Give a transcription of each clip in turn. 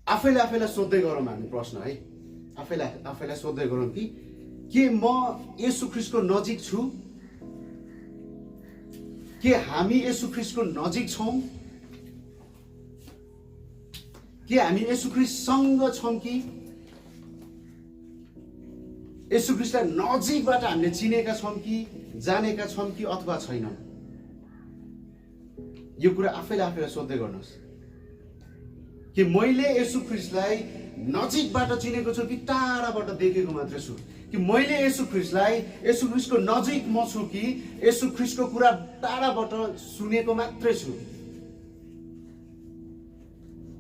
आफैलाई सोध्दै गरौँ हामी प्रश्न है। आफैलाई सोध्दै गरौँ कि के म येशू ख्रीष्टको नजिक छु? के हामी येशू ख्रीष्टको नजिक छौँ? के हामी येशू ख्रीष्टसँग छौँ कि येशू ख्रीष्टलाई नजिकबाट हामीले चिनेका छौँ कि जानेका छौँ कि अथवा छैनौँ? यो कुरा आफैलाई सोध्दै गर्नुहोस् कि मैले येशू ख्रीष्टलाई नजिकबाट चिनेको छु कि टाढाबाट देखेको मात्रै छु? कि मैले येशू ख्रीष्टलाई येशू ख्रीष्टको नजिक म छु कि येशू ख्रीष्टको कुरा टाढाबाट सुनेको मात्रै छु?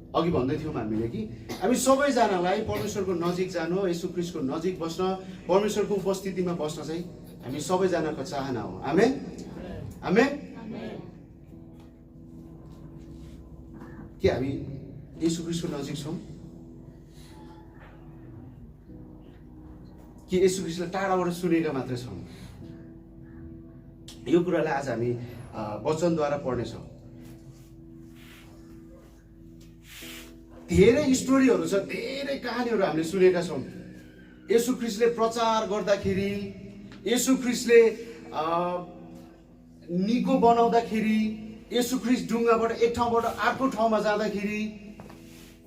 अघि भन्दै थियौँ हामीले कि हामी सबैजनालाई परमेश्वरको नजिक जानु, येशू ख्रीष्टको नजिक बस्न, परमेश्वरको उपस्थितिमा बस्न चाहिँ हामी सबैजनाको चाहना हो। आमेन आमेन। के हामी येशू ख्रीष्टको नजिक छौँ कि येशू ख्रीष्टलाई टाढाबाट सुनेका मात्रै छौँ? यो कुरालाई आज हामी वचनद्वारा पढ्नेछौँ। धेरै स्टोरीहरू छ, धेरै कहानीहरू हामीले सुनेका छौँ। येशू ख्रीष्टले प्रचार गर्दाखेरि, येशू ख्रीष्टले निको बनाउँदाखेरि, येशू ख्रीष्ट ढुङ्गाबाट एक ठाउँबाट अर्को ठाउँमा जाँदाखेरि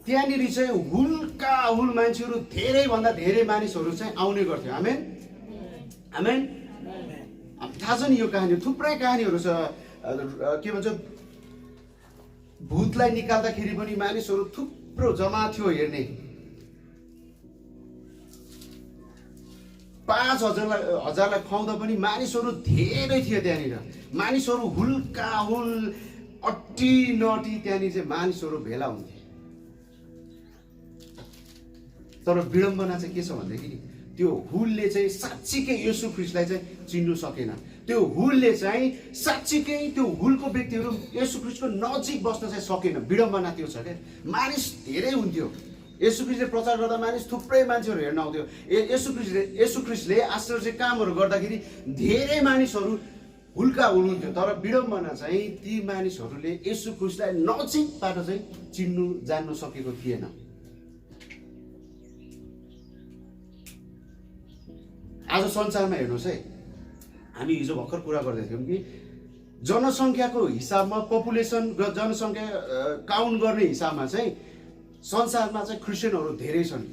त्यहाँनिर चाहिँ हुल्का हुल मान्छेहरू, धेरैभन्दा धेरै मानिसहरू चाहिँ आउने गर्थ्यो। आमेन आमेन। थाहा छ नि यो कहानी, थुप्रै कहानीहरू छ। के भन्छ, भूतलाई निकाल्दाखेरि पनि मानिसहरू थुप्रो जम्मा थियो हेर्ने। 5,000लाई खुवाउँदा पनि मानिसहरू धेरै थियो त्यहाँनिर। मानिसहरू हुल्का हुल, अट्टी नटी त्यहाँनिर चाहिँ मानिसहरू भेला हुन्थे। तर विडम्बना चाहिँ के छ भन्दाखेरि त्यो हुलले चाहिँ साँच्चीकै येशू ख्रीष्टलाई चाहिँ चिन्नु सकेन। त्यो हुलले चाहिँ साँच्चीकै त्यो हुलको व्यक्तिहरू येशू ख्रीष्टको नजिक बस्न चाहिँ सकेन। विडम्बना त्यो छ क्या। मानिस धेरै हुन्थ्यो, येशू ख्रीष्टले प्रचार गर्दा मानिस थुप्रै मान्छेहरू हेर्न आउँथ्यो। येशू ख्रीष्टले आश्चर्य कामहरू गर्दाखेरि धेरै मानिसहरू हुल्का हुनुहुन्थ्यो। तर विडम्बना चाहिँ ती मानिसहरूले येशू ख्रीष्टलाई नजिकबाट चाहिँ चिन्नु जान्नु सकेको थिएन। आज संसारमा हेर्नुहोस् है, हामी हिजो भर्खर कुरा गर्दै थियौँ कि जनसङ्ख्याको हिसाबमा, पपुलेसन जनसङ्ख्या काउन्ट गर्ने हिसाबमा चाहिँ संसारमा चाहिँ क्रिस्चियनहरू धेरै छन्।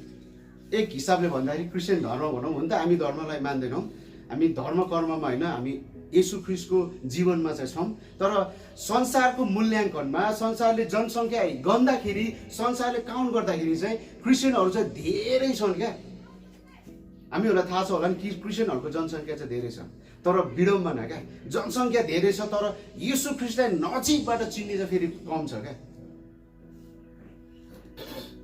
एक हिसाबले भन्दाखेरि क्रिस्चियन धर्म भनौँ भने त हामी धर्मलाई मान्दैनौँ, हामी धर्म कर्ममा होइन, हामी येशू ख्रीष्टको जीवनमा चाहिँ छौँ। तर संसारको मूल्याङ्कनमा, संसारले जनसङ्ख्या गन्दाखेरि, संसारले काउन्ट गर्दाखेरि चाहिँ क्रिस्चियनहरू चाहिँ धेरै छन् क्या। हामीहरूलाई थाहा छ होला नि कि क्रिस्चियनहरूको जनसङ्ख्या चाहिँ धेरै छ। तर विडम्बना क्या, जनसङ्ख्या धेरै छ तर येशू ख्रीष्टलाई नजिकबाट चिन्ने चाहिँ फेरि कम छ क्या।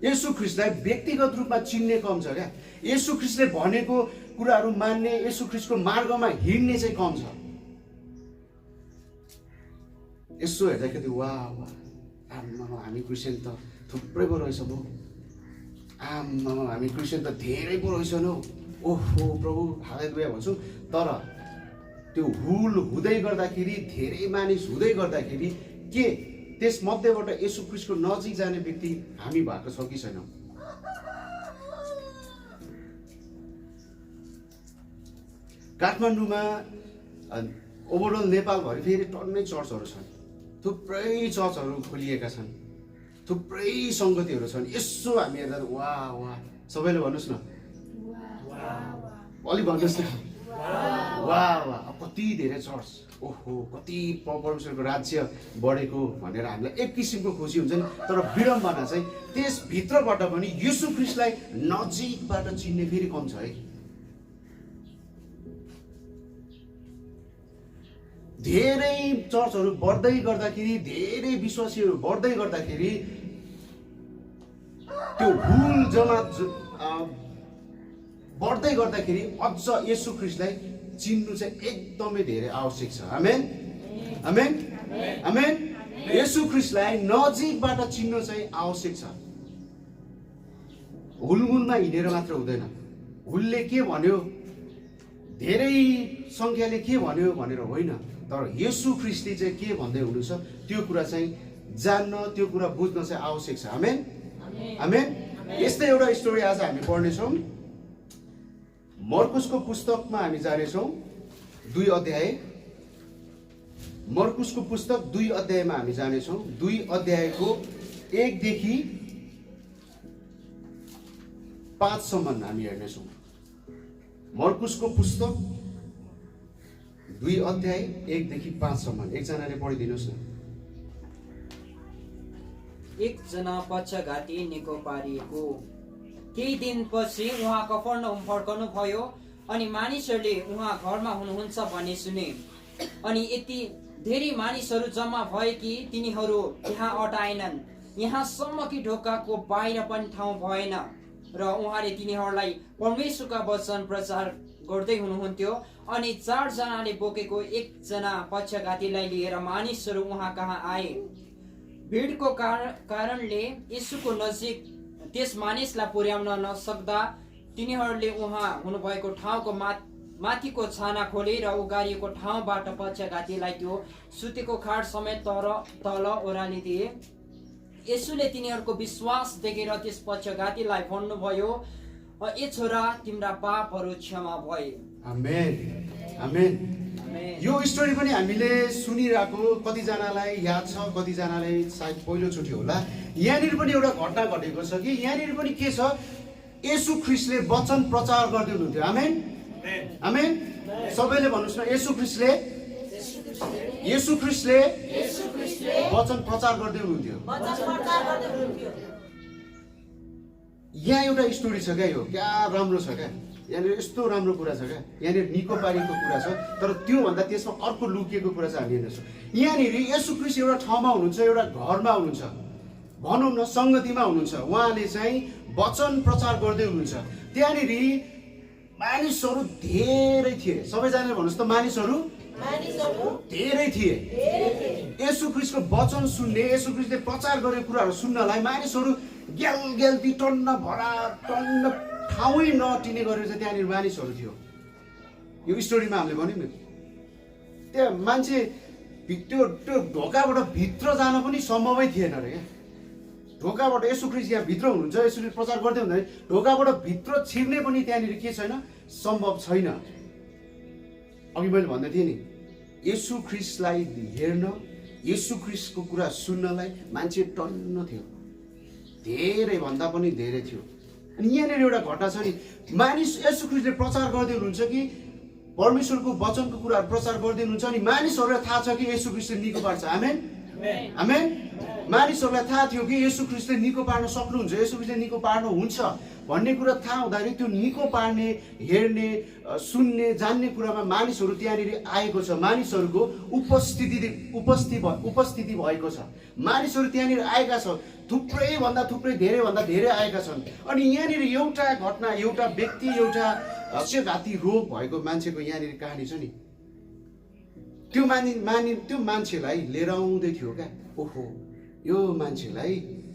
येशू ख्रीष्टलाई व्यक्तिगत रूपमा चिन्ने कम छ क्या। येशू ख्रीष्टले भनेको कुराहरू मान्ने, येशू ख्रीष्टको मार्गमा हिँड्ने चाहिँ कम छ। यसो हेर्दाखेरि वाह वाह, आम्मामा हामी क्रिस्चियन त थुप्रै पो रहेछ भो, आम्मामा हामी क्रिस्चियन त धेरै पो रहेछन् हौ, ओहो प्रभु हालेलुया भन्छु। तर त्यो हुल हुँदै गर्दाखेरि, धेरै मानिस हुँदै गर्दाखेरि के त्यस मध्येबाट येशू ख्रीष्टको नजिक जाने व्यक्ति हामी भएको छ कि छैनौँ? काठमाडौँमा ओभरअल नेपालभरि फेरि टन्नै चर्चहरू छन्, थुप्रै चर्चहरू खोलिएका छन्, थुप्रै सङ्गतिहरू छन्। यसो हामी हेर्दा वाह वाह, सबैले भन्नुहोस् न अलि भन्नुहोस् न वाह वाह, कति धेरै चर्च, ओहो कति परमेश्वरको राज्य बढेको भनेर हामीलाई एक किसिमको खुसी हुन्छ नि। तर विडम्बना चाहिँ त्यसभित्रबाट पनि येशू ख्रीष्टलाई नजिकबाट चिन्ने फेरि कम छ है। धेरै चर्चहरू बढ्दै गर्दाखेरि, धेरै विश्वासीहरू बढ्दै गर्दाखेरि त्यो हुल जमात बढ्दै गर्दाखेरि अझ येशू ख्रीष्टलाई चिन्नु चाहिँ एकदमै धेरै आवश्यक छ। आमेन आमेन आमेन। येशू ख्रीष्टलाई नजिकबाट चिन्नु चाहिँ आवश्यक छ। हुलमुलमा हिँडेर मात्र हुँदैन। हुलले के भन्यो, धेरै सङ्ख्याले के भन्यो भनेर होइन, तर येशू ख्रीष्टले चाहिँ के भन्दै हुनुहुन्छ त्यो कुरा चाहिँ जान्न, त्यो कुरा बुझ्न चाहिँ आवश्यक छ। आमेन आमेन। यस्तै एउटा स्टोरी आज हामी पढ्नेछौँ। मर्कुसको पुस्तकमा हामी जानेछौँ 2 अध्याय। मर्कुसको पुस्तक 2 अध्यायमा हामी जानेछौँ। 2 अध्यायको 1 देखि 5 सम्म हामी हेर्नेछौँ। मर्कुसको पुस्तक 2 अध्याय 1 देखि 5 सम्म एकजनाले पढिदिनुहोस् न। एकजना पक्षघाती निको पारिएको। केही दिनपछि उहाँ कफरनहुम फर्कनु भयो अनि मानिसहरूले उहाँ घरमा हुनुहुन्छ भन्ने सुने। अनि यति धेरै मानिसहरू जम्मा भए कि तिनीहरू त्यहाँ अटाएनन्, यहाँसम्म कि ढोकाको बाहिर पनि ठाउँ भएन। र उहाँले तिनीहरूलाई परमेश्वरका वचन प्रचार गर्दै हुनुहुन्थ्यो। अनि 4 जनाले बोकेको एकजना पक्षघातीलाई लिएर मानिसहरू उहाँ कहाँ आए। भिडको कारणले येशूको नजिक त्यस मानिसलाई पुर्याउन नसक्दा तिनीहरूले उहाँ हुनुभएको ठाउँको माथिको छाना खोले र उगारिएको ठाउँबाट पक्षघातीलाई त्यो सुतेको खाट समेत तल ओह्रालिदिए। येशूले तिनीहरूको विश्वास देखेर त्यस पक्षघातीलाई भन्नुभयो, ए छोरा, तिम्रा पापहरू क्षमा भए। आमेन आमेन। यो स्टोरी पनि हामीले सुनिरहेको कतिजनालाई याद छ, कतिजनालाई सायद पहिलोचोटि होला। यहाँनिर पनि एउटा घटना घटेको छ कि यहाँनिर पनि के छ, येशू ख्रीष्टले वचन प्रचार गर्दै हुनुहुन्थ्यो। आमेन आमेन। सबैले भन्नुहोस् न, येशू ख्रीष्टले वचन प्रचार गर्दै हुनुहुन्थ्यो। यहाँ एउटा स्टोरी छ क्या, यो क्या राम्रो छ क्या। यहाँनिर यस्तो राम्रो कुरा छ क्या, यहाँनिर निको पारीको कुरा छ। तर त्योभन्दा त्यसमा अर्को लुकिएको कुरा चाहिँ हामी हेर्नेछौँ। यहाँनिर येशू ख्रीष्ट एउटा ठाउँमा हुनुहुन्छ, एउटा घरमा हुनुहुन्छ, भनौँ न सङ्गतिमा हुनुहुन्छ। उहाँले चाहिँ वचन प्रचार गर्दै हुनुहुन्छ। त्यहाँनिर मानिसहरू धेरै थिए। सबैजनाले भन्नुहोस् त, मानिसहरू धेरै थिए। येशू ख्रीष्टको वचन सुन्ने, येशू ख्रीष्टले प्रचार गरेको कुराहरू सुन्नलाई मानिसहरू ग्यालग्याल्ती टन्न भरा टन्न ठाउँै नटिने गरेर चाहिँ त्यहाँनिर मानिसहरू थियो। यो स्टोरीमा हामीले भन्यौँ नि, त्यहाँ मान्छे त्यो ढोकाबाट भित्र जान पनि सम्भवै थिएन अरे क्या। ढोकाबाट येशू ख्रीष्ट यहाँ भित्र हुनुहुन्छ, यसरी प्रचार गर्दै हुँदैन, ढोकाबाट भित्र छिर्ने पनि त्यहाँनिर के छैन, सम्भव छैन। अघि मैले भन्दै थिएँ नि, येशू ख्रीष्टलाई हेर्न, येशू ख्रीष्टको कुरा सुन्नलाई मान्छे टन्न थियो, धेरै भन्दा पनि धेरै थियो। अनि यहाँनिर एउटा घटना छ नि, मानिस येशू ख्रीष्टले प्रचार गर्दै हुनुहुन्छ कि परमेश्वरको वचनको कुराहरू प्रचार गर्दै हुनुहुन्छ। अनि मानिसहरूलाई थाहा छ कि येशू ख्रीष्टले निको पार्छ। आमेन आमेन। मानिसहरूलाई थाहा थियो कि येशू ख्रीष्टले निको पार्न सक्नुहुन्छ, येशू ख्रीष्टले निको पार्नुहुन्छ भन्ने कुरा थाहा हुँदाखेरि त्यो निको पार्ने, हेर्ने, सुन्ने, जान्ने कुरामा मानिसहरू त्यहाँनिर आएको छ। मानिसहरूको उपस्थिति भएको छ। मानिसहरू त्यहाँनिर आएका छन्, थुप्रै धेरैभन्दा धेरै आएका छन्। अनि यहाँनिर एउटा घटना, एउटा व्यक्ति, एउटा पक्षघाती रोग भएको मान्छेको यहाँनिर कहानी छ नि। त्यो मान्छेलाई लिएर आउँदै थियो क्या। ओहो, यो मान्छेलाई,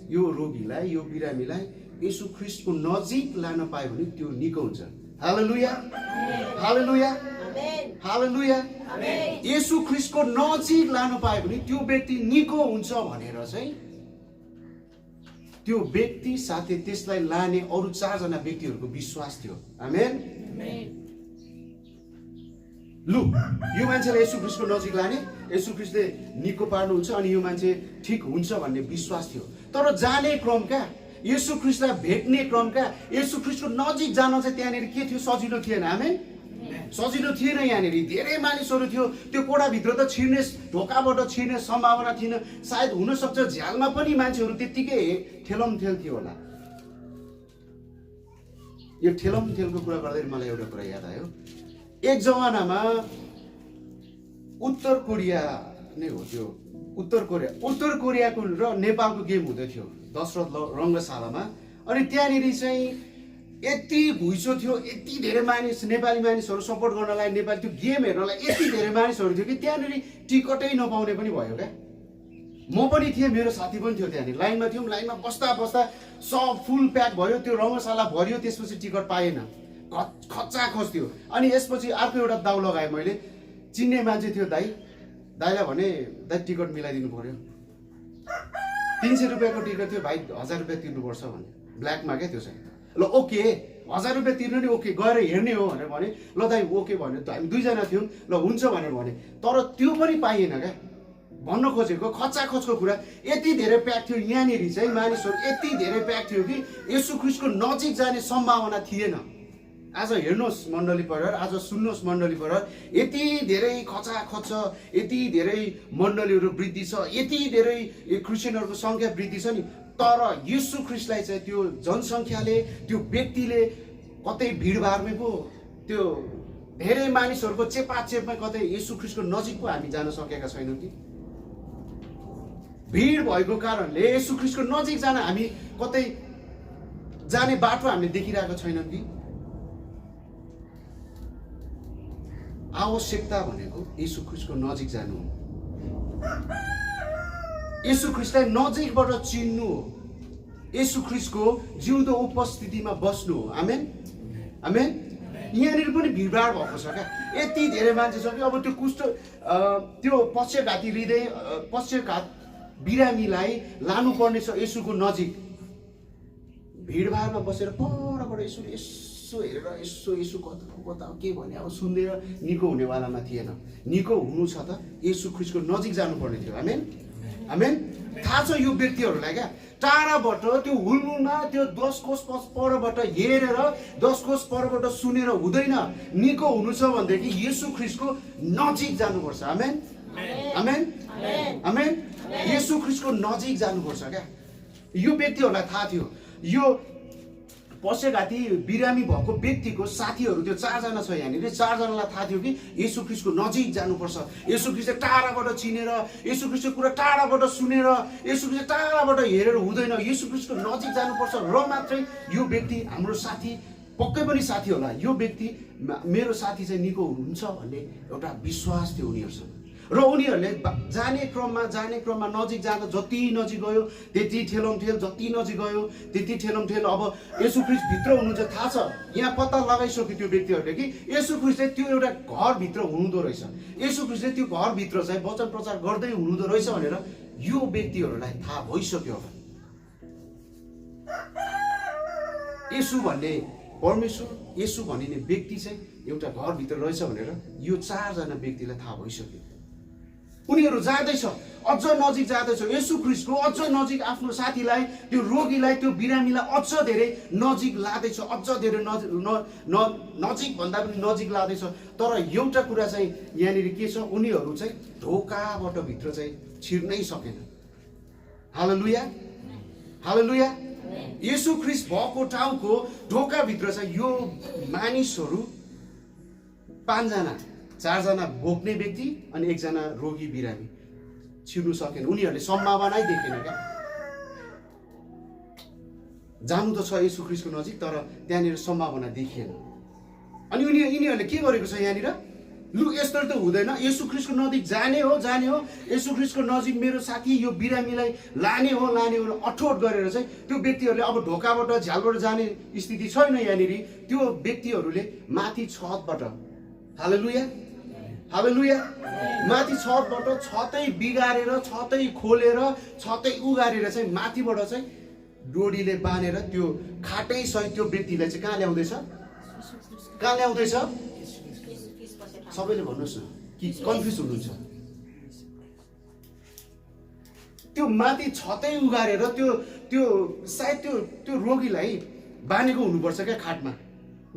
यो रोगीलाई, यो बिरामीलाई येशू ख्रीष्टको नजिक लान पायो भने त्यो निको हुन्छ। हालेलुया हालेलुया हालेलुया। येशू ख्रीष्टको नजिक लान पायो भने त्यो व्यक्ति निको हुन्छ भनेर चाहिँ त्यो व्यक्ति साथै त्यसलाई लाने अरू 4 जना व्यक्तिहरूको विश्वास थियो। आमेन। लु, यो मान्छेलाई येशू ख्रीष्टको नजिक लाने, येशू ख्रीष्टले निको पार्नुहुन्छ अनि यो मान्छे ठिक हुन्छ भन्ने विश्वास थियो। तर जाने क्रम क्या, येशू ख्रीष्टलाई भेट्ने क्रम क्या, येशू ख्रीष्टको नजिक जान चाहिँ त्यहाँनिर के थियो, सजिलो थिएन। आमेन। सजिलो थिएन। यहाँनिर धेरै मानिसहरू थियो। त्यो कोठाभित्र त छिर्ने, ढोकाबाट छिर्ने सम्भावना थिएन। सायद हुनसक्छ झ्यालमा पनि मान्छेहरू त्यत्तिकै ठेलमठेल थियो होला। यो ठेलमठेलको कुरा गर्दै मलाई एउटा कुरा याद आयो। एक जमानामा उत्तर कोरिया नै हो, त्यो उत्तर कोरियाको र नेपालको गेम हुँदै थियो दशरथ रङ्गशालामा। अनि त्यहाँनिर चाहिँ यति घुइँचो थियो, यति धेरै मानिस, नेपाली मानिसहरू सपोर्ट गर्नलाई, नेपाली त्यो गेम हेर्नलाई यति धेरै मानिसहरू थियो कि त्यहाँनिर टिकटै नपाउने पनि भयो क्या। म पनि थिएँ, मेरो साथी पनि थियो, त्यहाँनिर लाइनमा थियौँ। लाइनमा बस्दा सब फुल प्याक भयो, त्यो रङ्गशाला भरियो। त्यसपछि टिकट पाएन, खच्चाखच थियो। अनि यसपछि अर्को एउटा दाउ लगाएँ मैले, चिन्ने मान्छे थियो, दाइलाई भने दाइ टिकट मिलाइदिनु पर्यो। 300 रुपियाँको टिकट थियो भाइ 1000 रुपियाँ तिर्नुपर्छ भने ब्ल्याकमा क्या त्यो चाहिँ ल ओके 1000 रुपियाँ तिर्नु नि ओके गएर हेर्ने हो भनेर भने ल दाइ ओके भन्यो हामी 2 जना थियौँ ल हुन्छ भनेर भने तर त्यो पनि पाइएन क्या भन्न खोजेको खचाखचको कुरा यति धेरै प्याक थियो यहाँनिर चाहिँ मानिसहरू यति धेरै प्याक थियो कि येशू ख्रीष्टको नजिक जाने सम्भावना थिएन आज हेर्नुहोस् मण्डली परिवार आज सुन्नुहोस् मण्डली परिवार यति धेरै खचाखच यति धेरै मण्डलीहरू वृद्धि छ यति धेरै क्रिस्चियनहरूको सङ्ख्या वृद्धि छ नि तर येशू ख्रीष्टलाई चाहिँ त्यो जनसङ्ख्याले त्यो व्यक्तिले कतै भिडभाडमै पो त्यो धेरै मानिसहरूको चेपाचेपमा कतै येशू ख्रीष्टको नजिक पो हामी जान सकेका छैनौँ कि भिड भएको कारणले येशू ख्रीष्टको नजिक जान हामी कतै जाने बाटो हामीले देखिरहेको छैनौँ कि आवश्यकता भनेको येशू ख्रीष्टको नजिक जानु हो येशू ख्रीष्टलाई नजिकबाट चिन्नु हो येशू ख्रीष्टको जिउँदो उपस्थितिमा बस्नु हो आमेन आमेन यहाँनिर पनि भिडभाड भएको छ क्या यति धेरै मान्छे छ कि अब त्यो कुष्ठ त्यो पश्चघाती हृदय पश्चघात बिरामीलाई लानुपर्ने छ येशूको नजिक भिडभाडमा बसेर परबाट येशूले यसो हेरेर यसो येशू कता के भने अब सुन्दैन निको हुनेवालामा थिएन निको हुनु छ त येशू ख्रीष्टको नजिक जानुपर्ने थियो आमेन आमेन थाहा छ यो व्यक्तिहरूलाई क्या टाढाबाट त्यो हुलमुलमा त्यो 10 कोस परबाट हेरेर 10 कोस परबाट सुनेर हुँदैन निको हुनु छ भनेदेखि येशू ख्रीष्टको नजिक जानुपर्छ आमेन आमेन आमेन येशू ख्रीष्टको नजिक जानुपर्छ क्या यो व्यक्तिहरूलाई थाहा थियो यो पश्चघाती बिरामी भएको व्यक्तिको साथीहरू त्यो 4 जना छ यहाँनिर 4 जनालाई थाहा थियो कि येशू ख्रीष्टको नजिक जानुपर्छ येशू ख्रीष्ट टाढाबाट चिनेर येशू ख्रीष्टको कुरा टाढाबाट सुनेर येशू ख्रीष्ट टाढाबाट हेरेर हुँदैन येशू ख्रीष्टको नजिक जानुपर्छ र मात्रै यो व्यक्ति हाम्रो साथी पक्कै पनि साथी होला यो व्यक्ति मेरो साथी चाहिँ निको हुन्छ भन्ने एउटा विश्वास थियो उनीहरूसँग र उनीहरूले जाने क्रममा नजिक जाँदा जति नजिक गयो त्यति ठेलमठेल जति नजिक गयो त्यति ठेलमठेल अब येशू ख्रीष्ट भित्र हुनुहुन्छ थाहा छ यहाँ पत्ता लगाइसक्यो त्यो व्यक्तिहरूले कि येशू ख्रीष्टले त्यो एउटा घरभित्र हुनुहुँदो रहेछ येशू ख्रीष्टले त्यो घरभित्र चाहिँ वचन प्रचार गर्दै हुनुहुँदो रहेछ भनेर यो व्यक्तिहरूलाई थाहा भइसक्यो होला येशू भन्ने परमेश्वर येशू भनिने व्यक्ति चाहिँ एउटा घरभित्र रहेछ भनेर यो 4 जना व्यक्तिलाई थाहा भइसक्यो उनीहरू जाँदैछ अझ नजिक जाँदैछ येशू ख्रीष्टको अझ नजिक आफ्नो साथीलाई त्यो रोगीलाई त्यो बिरामीलाई अझ धेरै नजिक लाँदैछ अझ धेरै नजिक भन्दा पनि नजिक लाँदैछ तर एउटा कुरा चाहिँ यहाँनिर के छ उनीहरू चाहिँ ढोकाबाट भित्र चाहिँ छिर्नै सकेन हालेलुया हालेलुया येशू ख्रीष्ट भएको ठाउँको ढोकाभित्र चाहिँ यो मानिसहरू 5 जना 4 जना बोक्ने व्यक्ति अनि 1 जना रोगी बिरामी छिर्नु सकेन उनीहरूले सम्भावनै देखेन क्या जानु त छ येशू ख्रीष्टको नजिक तर त्यहाँनिर सम्भावना देखिएन अनि यिनीहरूले के गरेको छ यहाँनिर लु यस्तो त हुँदैन येशू ख्रीष्टको नजिक जाने हो येशू ख्रीष्टको नजिक मेरो साथी यो बिरामीलाई लाने हो अठोट गरेर चाहिँ त्यो व्यक्तिहरूले अब ढोकाबाट झ्यालबाट जाने स्थिति छैन यहाँनिर त्यो व्यक्तिहरूले माथि छतबाट हालेलुया हालेलुया माथि छतबाट छतै बिगारेर छतै खोलेर छतै उगारेर चाहिँ माथिबाट चाहिँ डोरीले बाँधेर त्यो खाटै सहित त्यो व्यक्तिलाई चाहिँ कहाँ ल्याउँदैछ सबैले भन्नुहोस् न कि कन्फ्युज हुनुहुन्छ त्यो माथि छतै उगारेर त्यो सायद त्यो रोगीलाई बाँधेको हुनुपर्छ क्या खाटमा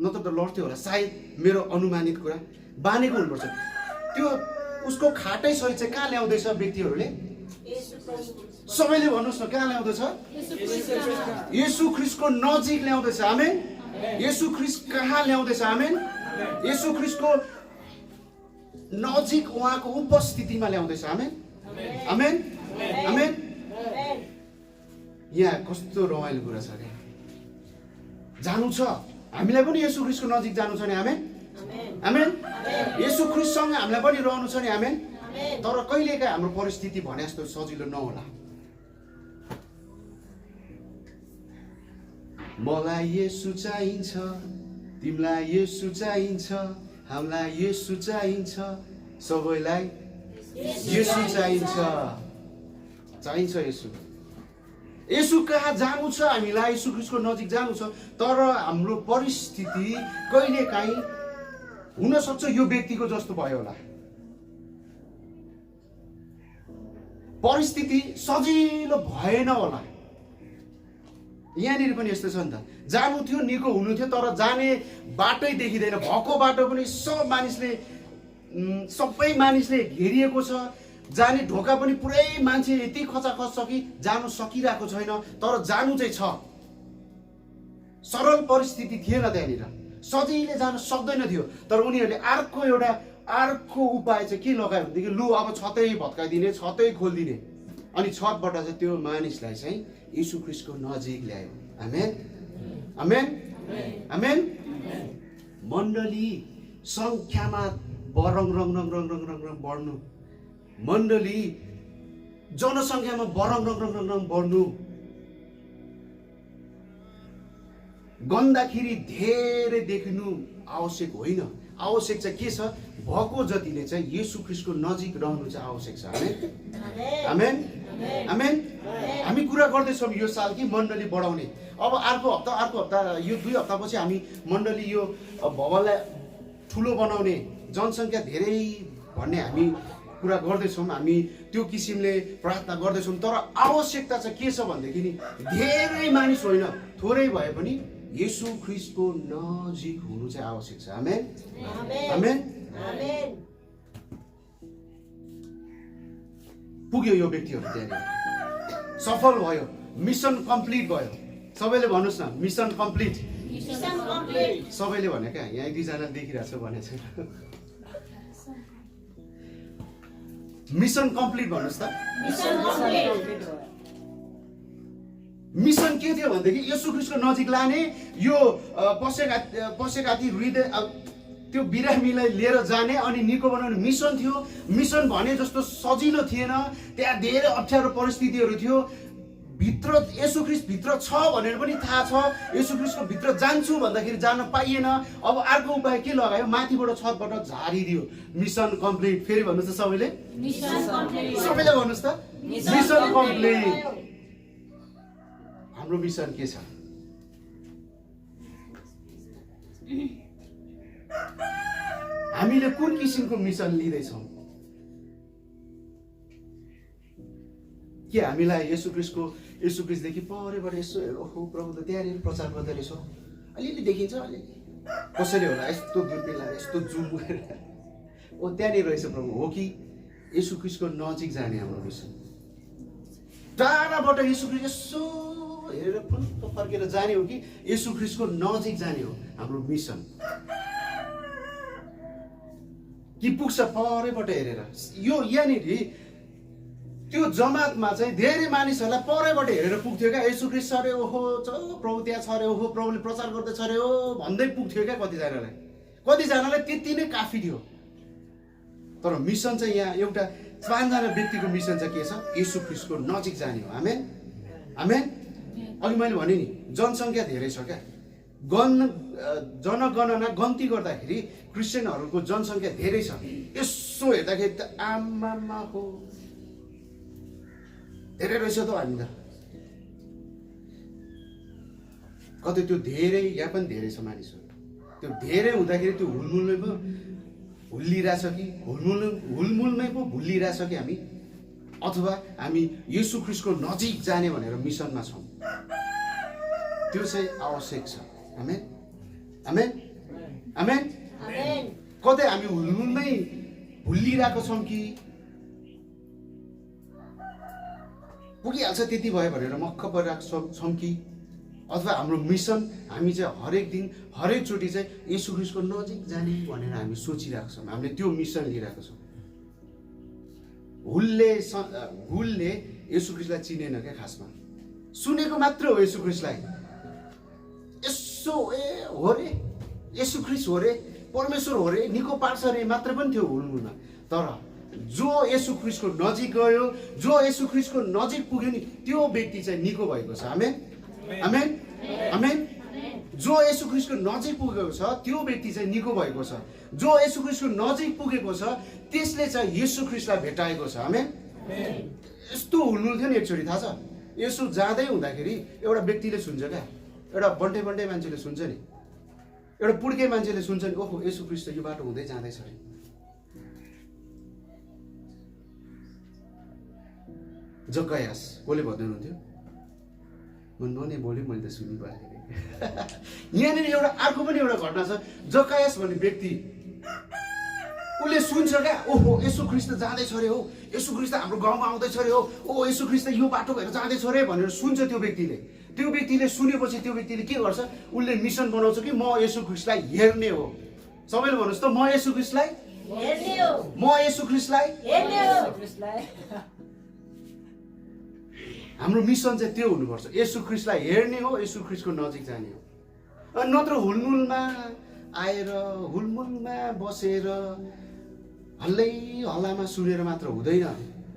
नत्र त लड्थ्यो होला सायद मेरो अनुमानित कुरा बाँधेको हुनुपर्छ त्यो उसको खाटै सहित चाहिँ कहाँ ल्याउँदैछ व्यक्तिहरूले सबैले भन्नुहोस् न कहाँ ल्याउँदैछ येशू ख्रीष्टको नजिक ल्याउँदैछ आमेन येशू ख्रीष्ट कहाँ ल्याउँदैछ आमेन येशू ख्रीष्टको नजिक उहाँको उपस्थितिमा ल्याउँदैछ आमेन आमेन आमेन यहाँ कस्तो रमाइलो कुरा छ क्या जानु छ हामीलाई पनि येशू ख्रीष्टको नजिक जानु छ नि आमेन आमेन येशू ख्रीष्टसँग हामीलाई पनि रहनु छ नि आमेन तर कहिलेकाहीँ हाम्रो परिस्थिति भने जस्तो सजिलो नहोला मलाई येशू चाहिन्छ तिमीलाई येशू चाहिन्छ हामीलाई येशू चाहिन्छ सबैलाई येशू चाहिन्छ येशू यसु कहाँ जानु छ, हामीलाई यसु ख्रीष्टको नजिक जानु छ। तर हाम्रो परिस्थिति कहिलेकाहीँ हुनसक्छ यो व्यक्तिको जस्तो भयो होला। परिस्थिति सजिलो भएन होला। यहाँनिर पनि यस्तो छ नि त, जानु थियो, निको हुनु थियो, तर जाने बाटै देखिँदैन। भएको बाटो पनि सबै मानिसले घेरिएको छ। जाने ढोका पनि पुरै मान्छे यति खचाखच छ कि जानु सकिरहेको छैन, तर जानु चाहिँ छ। सरल परिस्थिति थिएन त्यहाँनिर, सजिलै जान सक्दैन थियो। तर उनीहरूले अर्को उपाय चाहिँ के लगायो भनेदेखि, लु अब छतै भत्काइदिने, छतै खोलिदिने। अनि छतबाट चाहिँ त्यो मानिसलाई चाहिँ यीशु ख्रीष्टको नजिक ल्यायो। आमेन, आमेन, आमेन। मण्डली संख्यामा रङ बढ्नु, मण्डली जनसङ्ख्यामा रङ बढ्नु, गन्दाखेरि धेरै देखिनु आवश्यक होइन। आवश्यक चाहिँ के छ, भएको जतिले चाहिँ येशू ख्रीष्टको नजिक रहनु चाहिँ आवश्यक छ। आमेन, आमेन। हामी कुरा गर्दैछौँ यो साल कि मण्डली बढाउने। अब अर्को हप्ता यो 2 हप्तापछि हामी मण्डली यो भवनलाई ठुलो बनाउने, जनसङ्ख्या धेरै भन्ने हामी कुरा गर्दैछौँ। हामी त्यो किसिमले प्रार्थना गर्दैछौँ। तर आवश्यकता चाहिँ के छ भनेदेखि नि, धेरै मानिस होइन, थोरै भए पनि येशू ख्रीष्टको नजिक हुनु चाहिँ आवश्यक छ। आमेन, आमेन, आमेन। पुग्यो यो व्यक्तिहरू त्यहाँनिर, सफल भयो, मिसन कम्प्लिट भयो। सबैले भन्नुहोस् न, मिसन कम्प्लिट। सबैले भने क्या, यहाँ 2जना देखिरहेको छ भने छैन। मिसन कम्प्लिट भन्नुहोस् त। मिसन के थियो भनेदेखि येशू ख्रीष्टको नजिक लाने, यो पशेघाती हृदय त्यो बिरामीलाई लिएर जाने अनि निको बनाउने मिसन थियो। मिसन भने जस्तो सजिलो थिएन, त्यहाँ धेरै अप्ठ्यारो परिस्थितिहरू थियो। भित्र येशू ख्रीष्ट भित्र छ भनेर पनि थाहा छ, येशू ख्रीष्टको भित्र जान्छु भन्दाखेरि जान पाइएन। अब अर्को उपाय के लगायो, माथिबाट छतबाट झारिदियो। Mission complete. फेरि भन्नुहोस् त सबैले, सबैले भन्नुहोस् त, मिसन कम्प्लिट। हाम्रो मिसन के छ? हामीले कुन किसिमको मिसन लिँदैछौँ? के हामीलाई येशू ख्रीष्टदेखि परैबाट यसो ओहो प्रभु त त्यहाँनिर प्रचार गर्दै रहेछ, अलिअलि देखिन्छ, अलिअलि कसैले होला यस्तो दुर्बिन लगाएर यस्तो जुम गरेर ओ त्यहाँनिर रहेछ प्रभु, हो कि येशू ख्रीष्टको नजिक जाने हाम्रो मिसन? टाढाबाट येशू ख्रीष्ट यसो हेरेर फुल्क फर्केर जाने हो कि येशू ख्रीष्टको नजिक जाने हो हाम्रो मिसन? कि पुग्छ परैबाट हेरेर? यो यहाँनिर त्यो जमातमा चाहिँ धेरै मानिसहरूलाई परैबाट हेरेर पुग्थ्यो क्या। येशू ख्रीष्ट छ अरे, ओहो प्रभु त्यहाँ छ अरे, ओहो प्रभुले प्रचार गर्दैछ अरे हो भन्दै पुग्थ्यो क्या कतिजनालाई त्यति नै काफी थियो। तर मिसन चाहिँ यहाँ एउटा 5जना व्यक्तिको मिसन चाहिँ के छ? येशू ख्रीष्टको नजिक जाने हो। आमेन, आमेन। अघि मैले भने नि, जनसङ्ख्या धेरै छ क्या। जनगणना गन्ती गर्दाखेरि क्रिस्चियनहरूको जनसङ्ख्या धेरै छ। यसो हेर्दाखेरि त आमामा हो धेरै रहेछ त। हामी त कतै त्यो धेरै, यहाँ पनि धेरै छ मानिसहरू। त्यो धेरै हुँदाखेरि त्यो हुलमुलमै पो भुलिरहेछ कि हुलमुलमै पो भुलिरहेछ कि हामी, अथवा हामी येशू ख्रीष्टको नजिक जाने भनेर मिसनमा छौँ। त्यो चाहिँ आवश्यक छ। आमेन, आमेन, आमेन। कतै हामी हुलमुलमै भुलिरहेको छौँ कि पुगिहाल्छ त्यति भयो भनेर मक्ख परिरहेको छौँ कि, अथवा हाम्रो मिसन हामी चाहिँ हरेक दिन हरेकचोटि चाहिँ येशू ख्रीष्टको नजिक जाने भनेर हामी सोचिरहेको छौँ। हामीले त्यो मिसन लिइरहेको छौँ। हुलले येशू ख्रीष्टलाई चिनेन क्या, खासमा सुनेको मात्र हो येशू ख्रीष्टलाई। यसो हो रे, येशू ख्रीष्ट हो रे, परमेश्वर हो रे, निको पार्छ रे मात्र पनि थियो हुलमुलमा। तर जो येशू ख्रीष्टको नजिक गयो, जो येशू ख्रीष्टको नजिक पुग्यो नि, त्यो व्यक्ति चाहिँ निको भएको छ। आमेन, आमेन, आमेन। जो येशू ख्रीष्टको नजिक पुगेको छ त्यो व्यक्ति चाहिँ निको भएको छ। जो येशू ख्रीष्टको नजिक पुगेको छ त्यसले चाहिँ येशू ख्रीष्टलाई भेटाएको छ। आमेन। यस्तो हुलमुल थियो नि एकचोटि, थाहा छ? यसो जाँदै हुँदाखेरि एउटा व्यक्तिले सुन्छ क्या, एउटा बन्टे बन्टे मान्छेले सुन्छ नि, एउटा पुड्के मान्छेले सुन्छ नि, ओहो यसो ख्रीष्ट यो बाटो हुँदै जाँदैछ अरे। जक्कायास कसले भन्दै हुनुहुन्थ्यो, नने बोल्यो, मैले त सुनिपालेँ। यहाँनिर एउटा अर्को पनि एउटा घटना छ। जक्कायास भन्ने व्यक्ति उसले सुन्छ क्या, ओहो यसो ख्रीष्ट जाँदैछ अरे हो, यसो ख्रीष्ट हाम्रो गाउँमा आउँदैछ अरे हो, ओ यसो ख्रीष्ट यो बाटो भएर जाँदैछ अरे भनेर सुन्छ त्यो व्यक्तिले। त्यो व्यक्तिले सुनेपछि त्यो व्यक्तिले के गर्छ, उसले मिसन बनाउँछ कि म यसो ख्रीष्टलाई हेर्ने हो। सबैले भन्नुहोस् त, म यसो ख्रीष्टलाई हेर्ने हो, म यसो ख्रीष्टलाई हेर्ने हो। हाम्रो मिसन चाहिँ त्यो हुनुपर्छ, यसो ख्रीष्टलाई हेर्ने हो, यसो ख्रीष्टको नजिक जाने हो। नत्र हुलमुलमा आएर हुलमुलमा बसेर हल्लै हल्लामा सुनेर मात्र हुँदैन,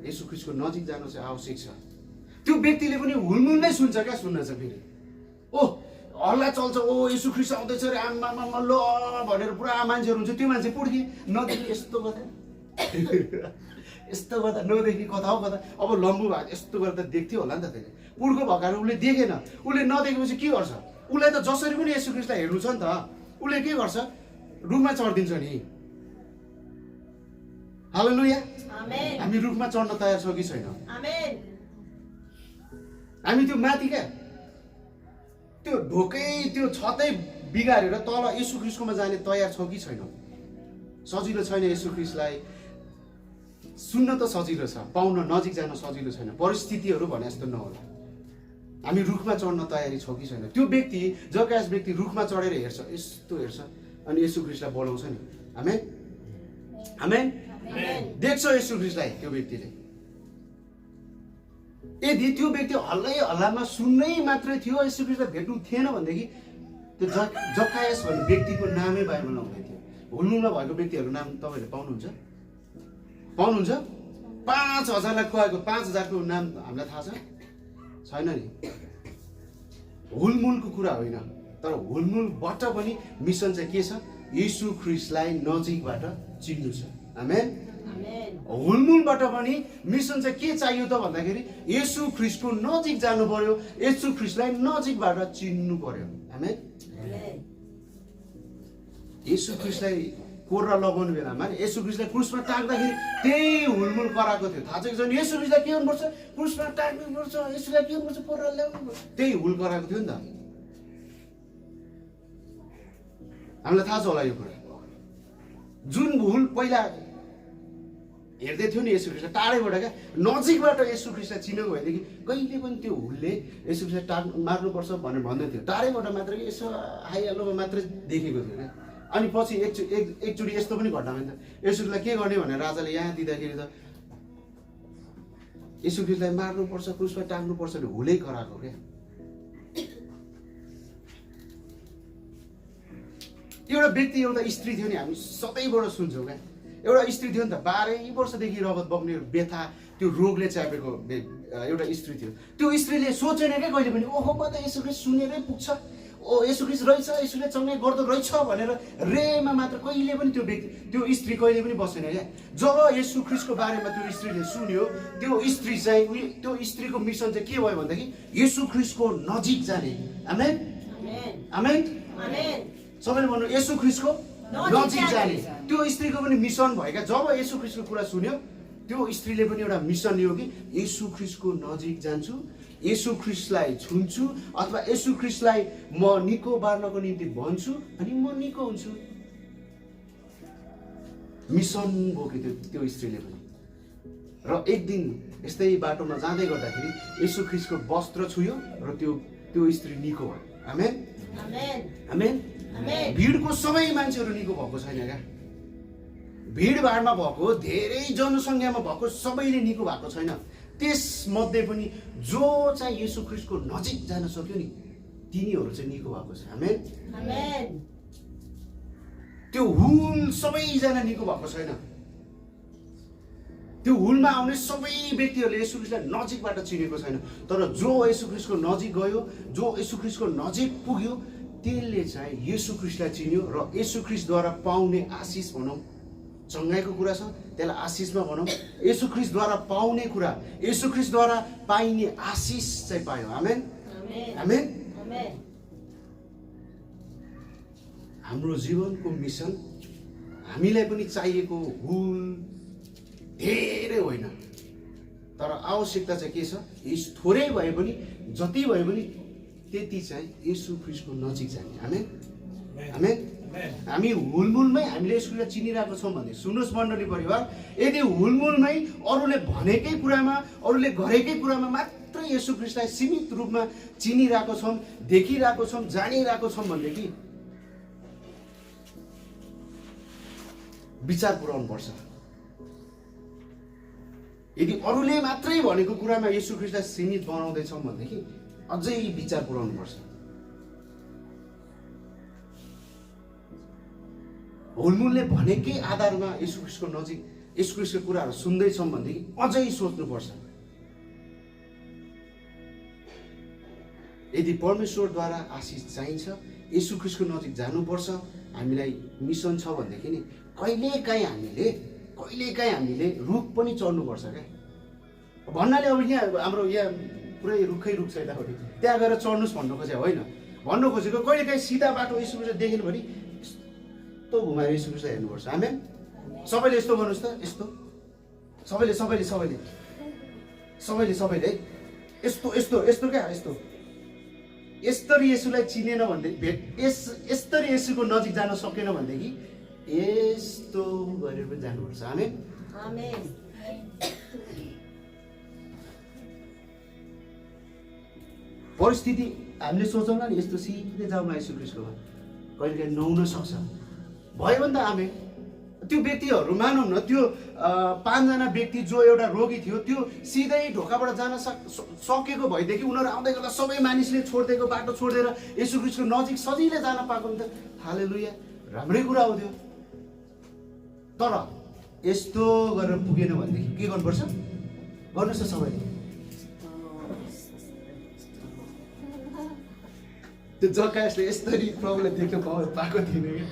यसो ख्रीष्टको नजिक जानु चाहिँ आवश्यक छ। त्यो व्यक्तिले पनि हुलमुल नै सुन्छ क्या, सुन्न छ फेरि, ओ हल्ला चल्छ, ओ यसो ख्रीष्ट आउँदैछ अरे आमामा ल भनेर पुरा मान्छेहरू हुन्छ, त्यो मान्छे पुड्की नदेखि यस्तो गर्दा यस्तो गर्दा नदेखि कता हो कता, अब लम्बु भएको यस्तो गर्दा देख्थ्यो होला नि त त्यसले, पुड्को भएकाले उसले देखेन, उसले नदेखेपछि के गर्छ, उसलाई त जसरी पनि यसो ख्रीष्टलाई हेर्नु छ नि त, उसले के गर्छ, रुखमा चढिदिन्छ नि। हालेलुया, हामी रुखमा चढ्न तयार छौँ कि छैन? हामी त्यो माथि क्या त्यो ढोकै त्यो छतै बिगारेर तल यसो ख्रीष्टकोमा जाने तयार छौँ कि छैन? सजिलो छैन यसो ख्रीष्टलाई सुन्न त सजिलो छ, पाउन नजिक जान सजिलो छैन, परिस्थितिहरू भने जस्तो नहोला। हामी रुखमा चढ्न तयारी छौँ कि छैन? त्यो व्यक्ति जक्कायास व्यक्ति रुखमा चढेर हेर्छ, यस्तो हेर्छ अनि यसो ख्रीष्टलाई बोलाउँछ नि। आमेन आमेन, देख्छ यसो ख्रीष्टलाई त्यो व्यक्तिले। यदि त्यो व्यक्ति हल्लै हल्लामा सुन्नै मात्रै थियो, यसो ख्रीष्टलाई भेट्नु थिएन भनेदेखि त्यो जक्कायास भन्ने व्यक्तिको नामै बाइबलमा हुँदैन थियो। हुलमुलमा भएको व्यक्तिहरूको नाम तपाईँहरूले पाउनुहुन्छ? 5,000लाई खुवाएको 5,000को नाम हामीलाई थाहा छ? छैन नि। हुलमुलको कुरा होइन, तर हुलमुलबाट पनि मिसन चाहिँ के छ, यसु ख्रीष्टलाई नजिकबाट चिन्नु छ। आमेन। हुलमुलबाट पनि मिसन चाहिँ के चाहियो त भन्दाखेरि यसु ख्रीष्टको नजिक जानु पर्यो, यसु ख्रीष्टलाई नजिकबाट चिन्नु पर्यो। आमेन। यसु ख्रीष्टलाई कोर्रा लगाउनु बेलामा यसु ख्रीष्टलाई क्रुसमा टाक्दाखेरि त्यही हुलमुल कराएको थियो। थाहा छ कि छैन? यसु ख्रीष्टलाई के गर्नुपर्छ, क्रुसमा टाक्नुपर्छ, यसुलाई के गर्नुपर्छ, कोर्रा ल्याउनुपर्छ, त्यही हुल कराएको थियो नि त। हामीलाई थाहा छ होला यो कुरा। जुन हुल पहिला हेर्दै थियो नि यसु ख्रीष्ट टाढैबाट क्या, नजिकबाट यसु ख्रीष्टलाई चिनेको भएदेखि कहिले पनि त्यो हुलले यसु ख्रीष्टलाई मार्नुपर्छ भनेर भन्दै थियो। टाढैबाट मात्र यसो हाइहालोमा मात्रै देखेको थियो क्या। अनि पछि एकचोटि यस्तो पनि घटना भयो नि त, यसु ख्रीष्टलाई के गर्ने भनेर राजाले यहाँ दिँदाखेरि त यसु ख्रीष्टलाई मार्नुपर्छ, क्रुसमा टाङ्नुपर्छ भने हुलै कराएको क्या। एउटा व्यक्ति, एउटा स्त्री थियो नि, हामी सबैबाट सुन्छौँ क्या। एउटा स्त्री थियो नि त, 12 वर्षदेखि रगत बग्ने व्यथा, त्यो रोगले च्यापेको एउटा स्त्री थियो। त्यो स्त्रीले सोचेन क्या कहिले पनि, ओहो म त यसो ख्रीष्ट सुनेरै पुग्छ, ओ यसो ख्रीष्ट रहेछ, यसोले चङ्गाइ गर्दो रहेछ भनेर रेमा मात्र कहिले पनि त्यो व्यक्ति, त्यो स्त्री कहिले पनि बसेन क्या। जब यसु ख्रीष्टको बारेमा त्यो स्त्रीले सुन्यो, त्यो स्त्री चाहिँ त्यो स्त्रीको मिसन चाहिँ के भयो भनेदेखि यसु ख्रीष्टको नजिक जाने। आमेन आमेन आमेन, सबैले भन्नु यसु ख्रीष्टको नजिक जाने। त्यो स्त्रीको पनि मिसन भयो क्या। जब यसु ख्रीष्टको कुरा सुन्यो, त्यो स्त्रीले पनि एउटा मिसन लियो कि यसु ख्रीष्टको नजिक जान्छु, यसु ख्रीष्टलाई छुन्छु, अथवा यसु ख्रीष्टलाई म निको बार्नको निम्ति भन्छु अनि म निको हुन्छु। मिसन बोक्यो त्यो स्त्रीले पनि। र एक दिन यस्तै बाटोमा जाँदै गर्दाखेरि यसु ख्रीष्टको वस्त्र छुयो र त्यो स्त्री निको भयो। आमेन आमेन। भिडको सबै मान्छेहरू निको भएको छैन क्या। भिडभाडमा भएको, धेरै जनसङ्ख्यामा भएको सबैले निको भएको छैन। त्यसमध्ये पनि जो चाहिँ यसु ख्रीष्टको नजिक जान सक्यो नि, तिनीहरू चाहिँ निको भएको छ। आमेन आमेन। त्यो हुल सबैजना निको भएको छैन। त्यो हुलमा आउने सबै व्यक्तिहरूले यसु ख्रीष्टलाई नजिकबाट चिनेको छैन। तर जो यसु ख्रीष्टको नजिक गयो, जो यसु ख्रीष्टको नजिक पुग्यो, त्यसले चाहिँ यसु ख्रीष्टलाई चिन्यो र यसु ख्रीष्टद्वारा पाउने आशिष भनौँ चङ्गाइको कुरा छ, त्यसलाई आशिषमा भनौँ। येशू ख्रीष्टद्वारा पाउने कुरा, येशू ख्रीष्टद्वारा पाइने आशिष चाहिँ पायौँ। आमेन आमेन। हाम्रो जीवनको मिसन हामीलाई पनि चाहिएको हुल धेरै होइन, तर आवश्यकता चाहिँ के छ? थोरै भए पनि, जति भए पनि त्यति चाहिँ येशू ख्रीष्टको नजिक जाने। आमेन आमेन। हामी हुलमुलमै हामीले यसको चिनिरहेको छौँ भने, सुन्नुहोस् मण्डली परिवार, यदि हुलमुलमै अरूले भनेकै कुरामा, अरूले गरेकै कुरामा मात्र येशू ख्रीष्टलाई सीमित रूपमा चिनिरहेको छौँ, देखिरहेको छौँ, जानिरहेको छौँ भनेदेखि विचार पुर्याउनुपर्छ। यदि अरूले मात्रै भनेको कुरामा येशू ख्रीष्टलाई सीमित बनाउँदैछौँ भनेदेखि अझै विचार पुर्याउनुपर्छ। हुलमुलले भनेकै आधारमा येशू ख्रीष्टको नजिक, येशू ख्रीष्टको कुराहरू सुन्दैछौँ भनेदेखि अझै सोच्नुपर्छ। यदि परमेश्वरद्वारा आशिष चाहिन्छ, येशू ख्रीष्टको नजिक जानुपर्छ, हामीलाई मिसन छ भनेदेखि नि कहिलेकाहीँ हामीले रुख पनि चढ्नुपर्छ क्या। भन्नाले अब यहाँ हाम्रो यहाँ पुरै रुखै रुख छ यतापट्टि, त्यहाँ गएर चढ्नुहोस् भन्नु खोजेको होइन। भन्नु खोजेको कहिलेकाहीँ सिधा बाटो येशू ख्रीष्ट देखेन भने यस्तो घुमाएर येशू ख्रीष्टलाई हेर्नुपर्छ। आमेन। सबैले यस्तो गर्नुहोस् त, यस्तो सबैले यस्तो यस्तो यस्तो क्या, यस्तो यस्तरी येशूलाई चिनेन भनेदेखि, यस्तरी येशूको नजिक जान सकेन भनेदेखि यस्तो गरेर पनि जानुपर्छ। आमेन आमेन। परिस्थिति हामीले सोचौँ नि यस्तो सिधै जाउँला येशू ख्रीष्टकोमा, कहिलेकाहीँ नहुन सक्छ। भयो भने त आमेन। त्यो व्यक्तिहरू मानौँ न, त्यो 5 जना व्यक्ति जो एउटा रोगी थियो, त्यो सिधै ढोकाबाट जान सकेको भएदेखि उनीहरू आउँदै गर्दा सबै मानिसले छोडिदिएको बाटो छोडेर येशू ख्रीष्टको नजिक सजिलै जान पाएको नि त। हालेलुया, राम्रै कुरा हो त्यो। तर यस्तो गरेर पुगेन भनेदेखि के गर्नुपर्छ? गर्नुहोस् त सबैले। त्यो जक्कायसले यस्तरी प्रभुलाई देख्न पाएको थिएन क्या,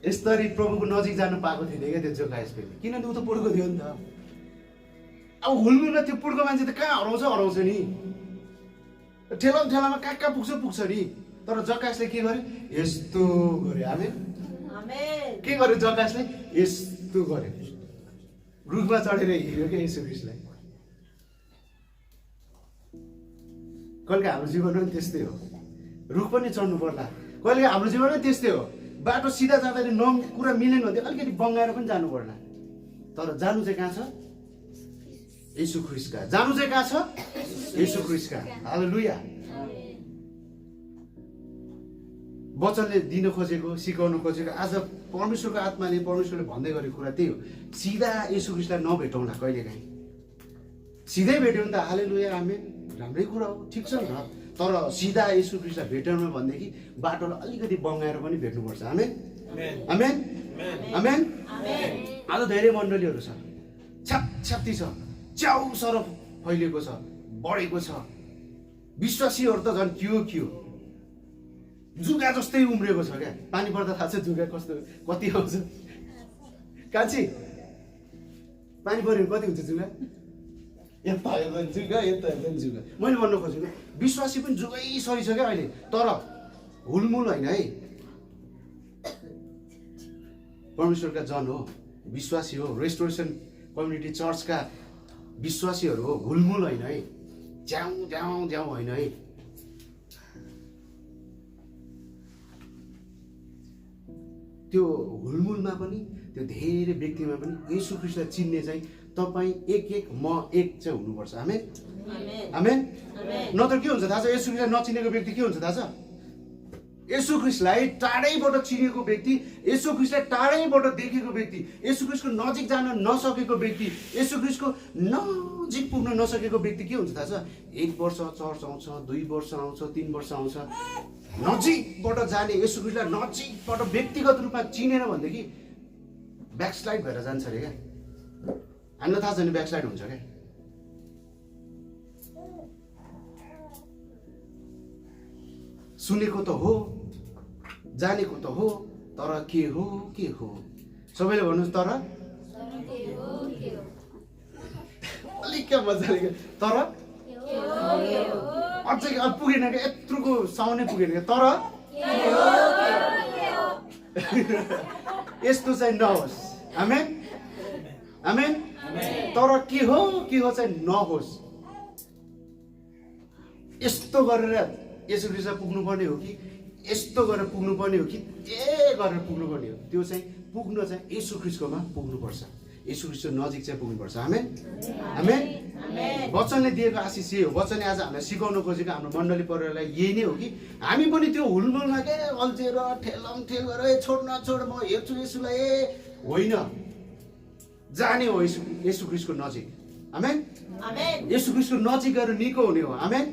यस्तरी प्रभुको नजिक जानु पाएको थिएन क्या त्यो जक्कायसले, किनभने ऊ त पुड्को थियो नि त। अब हुलमुलमा त्यो पुड्को मान्छे त कहाँ हराउँछ नि, ठेलामा कहाँ पुग्छ नि। तर जक्कायसले के गर्यो? यस्तो गर्यो। आमेन। के गर्यो जक्कायसले? यस्तो गर्यो, रुखमा चढेर हिँड्यो क्या येशू ख्रीष्टलाई। कहिले हाम्रो जीवनमा पनि त्यस्तै हो, रुख पनि चढ्नु पर्ला। कहिले हाम्रो जीवनमा पनि त्यस्तै हो, बाटो सिधा जाँदाखेरि कुरा मिलेन भने अलिकति बङ्गाएर पनि जानु पर्ला। तर जानु चाहिँ कहाँ छ? येशू ख्रीष्टका। जानु चाहिँ कहाँ छ? येशू ख्रीष्टका। हालेलुया। वचनले दिन खोजेको, सिकाउन खोजेको, आज परमेश्वरको आत्माले, परमेश्वरले भन्दै गरेको कुरा त्यही हो। सिधा येशू ख्रीष्टलाई नभेटौँला कहिलेकाहीँ, सिधै भेट्यो भने त हालेलुया, आमेन, राम्रै कुरा हो, ठिक छ न। तर सिधा येशू ख्रीष्टलाई भेटौँ भनेदेखि बाटोलाई अलिकति बङ्गाएर पनि भेट्नुपर्छ। आमेन आमेन आमेन। आज धेरै मण्डलीहरू छ, छ्याप्छ्याप्ती छ, च्याउ सरफ फैलिएको छ, बढेको छ। विश्वासीहरू त झन् के हो, जुगा जस्तै उम्रेको छ क्या। पानी पर्दा थाहा छ जुगा कस्तो कति आउँछ? कान्छी, पानी पऱ्यो कति हुन्छ जुगा? यता हेर्दा जुगा, यता हेर्दा जुगा। मैले भन्नु खोजेको विश्वासी पनि जुगै सरी छ क्या अहिले। तर हुलमुल होइन है, परमेश्वरका जन हो, विश्वासी हो, रेस्टोरेसन कम्युनिटी चर्चका विश्वासीहरू हो, हुलमुल होइन है, ज्याउ होइन है। त्यो हुलमुलमा पनि, त्यो धेरै व्यक्तिमा पनि येशू ख्रीष्टलाई चिन्ने चाहिँ तपाईँ एक म एक चाहिँ हुनुपर्छ। आमेन आमेन। नत्र के हुन्छ थाहा छ? येशू ख्रीष्टलाई नचिनेको व्यक्ति के हुन्छ थाहा छ? येशू ख्रीष्टलाई टाढैबाट चिनेको व्यक्ति, येशू ख्रीष्टलाई टाढैबाट देखेको व्यक्ति, येशू ख्रीष्टको नजिक जान नसकेको व्यक्ति, येशू ख्रीष्टको नजिक पुग्न नसकेको व्यक्ति के हुन्छ थाहा छ? 1 वर्ष चर्च आउँछ, 2 वर्ष आउँछ, 3 वर्ष आउँछ, नजिकबाट जाने, येशू ख्रीष्टलाई नजिकबाट व्यक्तिगत रूपमा चिनेन भनेदेखि ब्याकस्लाइड भएर जान्छ अरे क्या। हामीलाई थाहा छैन ब्याकस्लाइड हुन्छ क्या। सुनेको त हो, जानेको त हो, तर के हो सबैले भन्नुहोस् तर अलिक क्या मजाले तर अझै पुगेन क्या यत्रोको साउन्ड नै पुगेन क्या तर यस्तो चाहिँ नहोस् आमेन आमेन तर के हो चाहिँ नहोस् यस्तो गरेर यसो ख्रीष्ट पुग्नुपर्ने हो कि यस्तो गरेर पुग्नुपर्ने हो कि के गरेर पुग्नुपर्ने हो त्यो चाहिँ पुग्न चाहिँ येशू ख्रीष्टकोमा पुग्नुपर्छ येशू ख्रीष्टको नजिक चाहिँ पुग्नुपर्छ आमेन आमेन वचनले दिएको आशिष यही हो वचनले आज हामीलाई सिकाउन खोजेको हाम्रो मण्डली परिवारलाई यही नै हो कि हामी पनि त्यो हुलमुलमा के अल्झेर ठेलम ठेल गरेर छोड नछोड म हेर्छु येशूलाई होइन जाने हो येशू ख्रीष्टको नजिक आमेन येशू ख्रीष्टको नजिक गएर निको हुने हो आमेन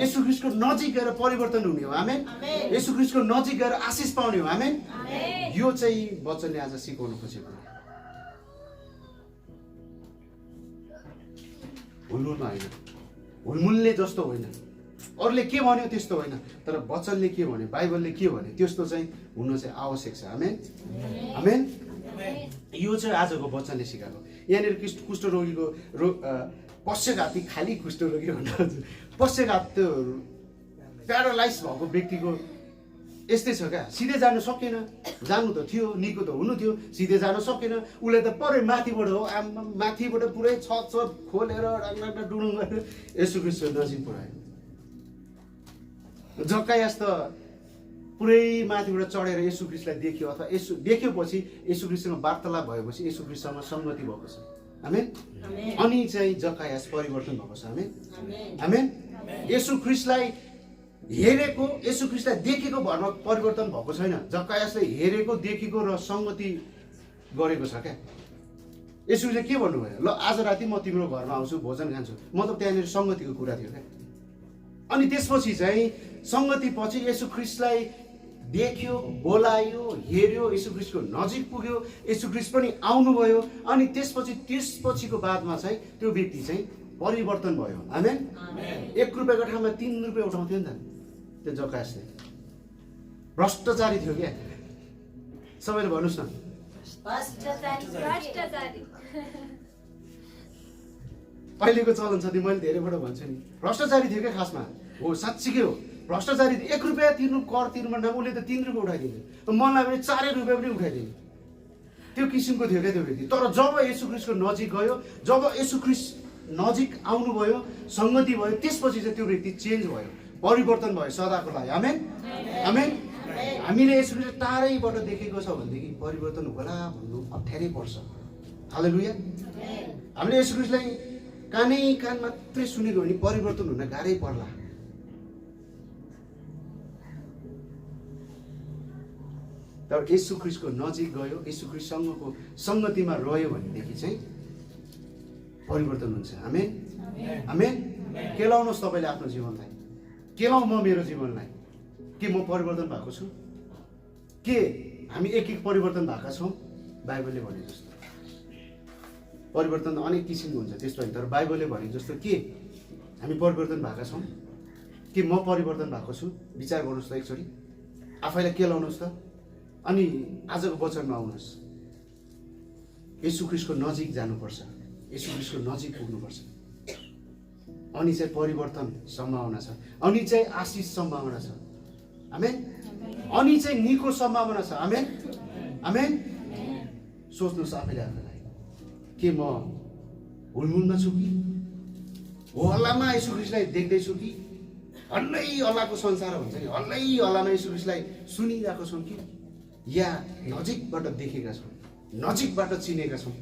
येशू ख्रीष्टको नजिक गएर परिवर्तन हुने हो आमेन येशू ख्रीष्टको नजिक गएर आशिष पाउने हो आमेन यो चाहिँ वचनले आज सिकाउन खोजेको हुलमुलमा होइन हुलमुलले जस्तो होइन अरूले के भन्यो त्यस्तो होइन तर वचनले के भन्यो बाइबलले के भन्यो त्यस्तो चाहिँ हुन चाहिँ आवश्यक छ आमेन आमेन यो चाहिँ आजको वचनले सिकाएको यहाँनिर कुष्ठरोगीको पश्चघाती खालि कुष्ठरोगी भन्नु पश्चघात त्यो प्यारालाइज भएको व्यक्तिको यस्तै छ क्या सिधै जानु सकेन जानु त थियो निको त हुनु थियो सिधै जानु सकेन उसले त परे माथिबाट हो माथिबाट पुरै छत खोलेर डुडुङ गरेर येशू ख्रीष्ट नजिक पुऱ्यायो जक्कायास त पुरै माथिबाट चढेर येशू ख्रीष्टलाई देख्यो अथवा देखेपछि येशू ख्रीष्टसँग वार्तालाप भएपछि येशू ख्रीष्टसँग संगति भएको छ आमेन अनि चाहिँ जक्कायास परिवर्तन भएको छ आमेन आमेन येशू ख्रीष्टलाई हेरेको येशू ख्रीष्टलाई देखेको भरमा परिवर्तन भएको छैन जक्कायासले हेरेको देखेको र संगति गरेको छ क्या येशू ख्रीष्टले के भन्नुभयो ल आज राति म तिम्रो घरमा आउँछु भोजन खान्छु मतलब त्यहाँनिर संगतिको कुरा थियो क्या अनि त्यसपछि चाहिँ संगति पछि येशू ख्रीष्टलाई देख्यो बोलायो हेर्यो येशू ख्रीष्टको नजिक पुग्यो येशू ख्रीष्ट पनि आउनुभयो अनि त्यसपछिको बादमा चाहिँ त्यो व्यक्ति चाहिँ परिवर्तन भयो आमेन 1 रुपियाँको ठाउँमा 3 रुपियाँ उठाउँथ्यो नि त त्यो जक्कायासले भ्रष्टाचारी थियो क्या सबैले भन्नुहोस् न अहिलेको चलन छ मैले धेरैबाट भन्छु नि भ्रष्टाचारी थियो क्या खासमा हो साँच्चीकै हो भ्रष्टाचारी 1 रुपियाँ तिर्नु कर तिर्नु भन्दा उसले त 3 रुपियाँ उठाइदिन्थ्यो मलाई पनि 4 रुपियाँ पनि उठाइदिन्थ्यो त्यो किसिमको थियो क्या त्यो व्यक्ति तर जब येशू ख्रीष्टको नजिक गयो जब येशू ख्रीष्ट नजिक आउनुभयो संगति भयो त्यसपछि चाहिँ त्यो व्यक्ति चेन्ज भयो परिवर्तन भयो सदाको लागि आमेन आमेन हामीले येशू ख्रीष्ट टाढैबाट देखेको छ भनेदेखि परिवर्तन होला भन्नु अप्ठ्यारै पर्छ हालेलुया हामीले येशू ख्रीष्टलाई कान मात्रै सुनेको भने परिवर्तन हुन गाह्रै पर्ला तर येशू ख्रीष्टको नजिक गयो येशू ख्रीष्टसँगको संगतिमा रह्यो भनेदेखि चाहिँ परिवर्तन हुन्छ आमेन आमेन केलाउनुहोस् तपाईँले आफ्नो जीवनलाई केलाउँ म मेरो जीवनलाई के म परिवर्तन भएको छु के हामी एक परिवर्तन भएका छौँ बाइबलले भने जस्तो परिवर्तन अनेक किसिमको हुन्छ त्यस्तो होइन तर बाइबलले भने जस्तो के हामी परिवर्तन भएका छौँ के म परिवर्तन भएको छु विचार गर्नुहोस् त एकचोटि आफैलाई केलाउनुहोस् त अनि आजको वचनमा आउनुहोस् येशू ख्रीष्टको नजिक जानुपर्छ येशू ख्रीष्टको नजिक पुग्नुपर्छ अनि चाहिँ परिवर्तन सम्भावना छ अनि चाहिँ आशिष सम्भावना छ आमेन अनि चाहिँ निको सम्भावना छ आमेन आमेन सोच्नुहोस् आफैले आफैलाई के म हुलमुलमा छु कि हल्लामा येशू ख्रीष्टलाई देख्दैछु कि हल्लै हल्लाको संसार हुन्छ नि हल्लै हल्लामा येशू ख्रीष्टलाई सुनिरहेको छौँ कि या नजिकबाट देखेका छौँ नजिकबाट चिनेका छौँ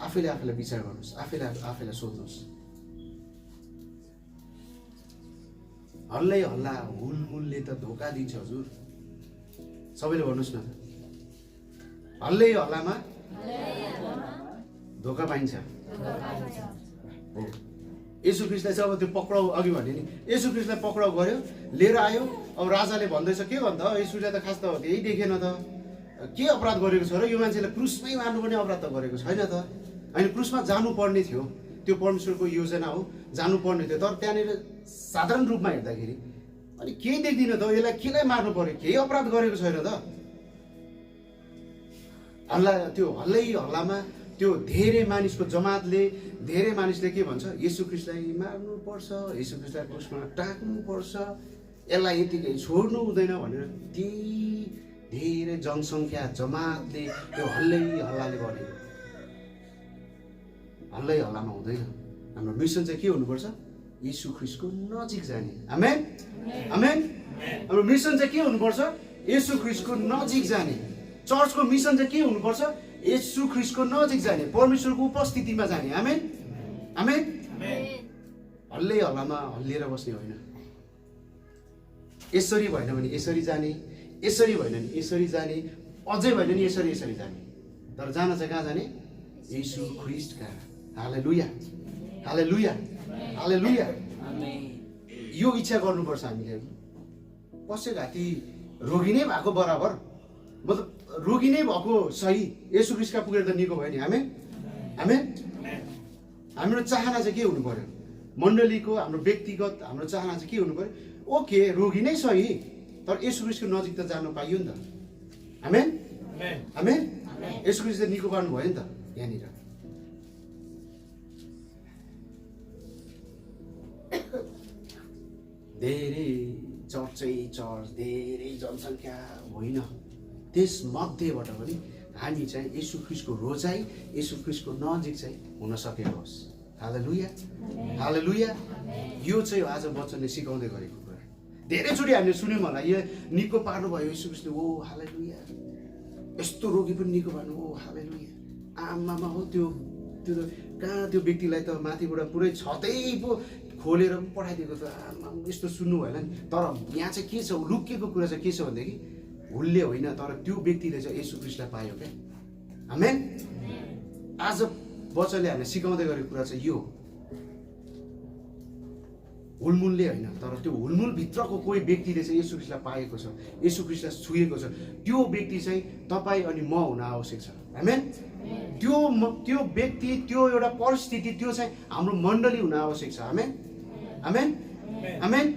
आफैले आफैलाई विचार गर्नुहोस् आफैलाई सोध्नुहोस् हल्लै हल्ला हुलमुलले त धोका दिन्छ हजुर सबैले भन्नुहोस् न हल्लै हल्लामा धोका पाइन्छ हो येशू ख्रीष्टलाई चाहिँ अब त्यो पक्राउ अघि भने नि येशू ख्रीष्टलाई पक्राउ गर्यो लिएर आयो अब राजाले भन्दैछ के भन्छ येशूले त खास त यही देखेन त के अपराध गरेको छ र यो मान्छेलाई क्रुसमै मार्नुपर्ने अपराध त गरेको छैन त होइन क्रुसमा जानुपर्ने थियो त्यो परमेश्वरको योजना हो जानुपर्ने थियो तर त्यहाँनिर साधारण रूपमा हेर्दाखेरि अनि केही देख्दिनँ त यसलाई केलाई मार्नु पर्यो केही अपराध गरेको छैन त त्यो हल्लामा त्यो धेरै मानिसको जमातले, धेरै मानिसले के भन्छ, येशू ख्रीष्टलाई मार्नुपर्छ, येशू ख्रीष्टलाई क्रुसमा टाक्नुपर्छ, यसलाई यतिकै छोड्नु हुँदैन भनेर त्यही धेरै जनसङ्ख्या जमातले त्यो हल्लाले भनेको। हल्लामा हुँदैन। हाम्रो मिसन चाहिँ के हुनुपर्छ? येशू ख्रीष्टको नजिक जाने। आमेन आमेन। हाम्रो मिसन चाहिँ के हुनुपर्छ? येशू ख्रीष्टको नजिक जाने। चर्चको मिसन चाहिँ के हुनुपर्छ? येशू ख्रीष्टको नजिक जाने, परमेश्वरको उपस्थितिमा जाने। आमेन आमेन। हल्लामा हल्लिएर बस्ने होइन। यसरी भएन भने यसरी जाने, यसरी भएन भने यसरी जाने, अझै भएन भने यसरी जाने। तर जान चाहिँ कहाँ जाने? येशू ख्रीष्ट कहाँ। हालेलुया हालेलुया हालेलुया। यो इच्छा गर्नुपर्छ हामीले। पक्षघाती रोगी नै भएको बराबर, मतलब रोगी नै भएको सही, येशू ख्रीष्टका पुगेर त निको भयो नि। आमेन आमेन। हाम्रो चाहना चाहिँ के हुनु पर्यो? मण्डलीको, हाम्रो व्यक्तिगत हाम्रो चाहना चाहिँ के हुनु पर्यो? ओके, रोगी नै सही, तर येशू ख्रीष्टको नजिक त जानु पाइयो नि त। आमेन आमेन। येशू ख्रीष्ट निको पार्नु भयो नि त यहाँनिर। धेरै चर्च, धेरै जनसङ्ख्या होइन, त्यस मध्येबाट पनि हामी चाहिँ येशू ख्रीष्टको रोजाइ, येशू ख्रीष्टको नजिक चाहिँ हुन सकेको होस्। हालेलुया हालेलुया। यो चाहिँ आज वचनले सिकाउँदै गरेको कुरा। धेरैचोटि हामीले सुन्यौँ होला, यो निको पार्नु भयो येशू ख्रीष्टले, ओ हालेलुया, यस्तो रोगी पनि निको पार्नु, ओ हालेलुया। आमामा हो, त्यो कहाँ त्यो व्यक्तिलाई त माथिबाट पुरै छतै पो खोलेर पनि पठाइदिएको त, यस्तो सुन्नु भएन नि। तर यहाँ चाहिँ के छ, लुकिएको कुरा चाहिँ के छ भनेदेखि, भुलले होइन, तर त्यो व्यक्तिले चाहिँ येशू ख्रीष्टलाई पायो क्या। आमेन। आज वचनले हामीले सिकाउँदै गरेको कुरा चाहिँ यो, हुलमुलले होइन, तर त्यो हुलमुल भित्रको कोही व्यक्तिले चाहिँ येशू ख्रीष्टलाई पाएको छ, येशू ख्रीष्टलाई छुएको छ, त्यो व्यक्ति चाहिँ तपाईँ अनि म हुन आवश्यक छ। आमेन। त्यो व्यक्ति, त्यो एउटा परिस्थिति, त्यो चाहिँ हाम्रो मण्डली हुन आवश्यक छ। आमेन आमेन आमेन।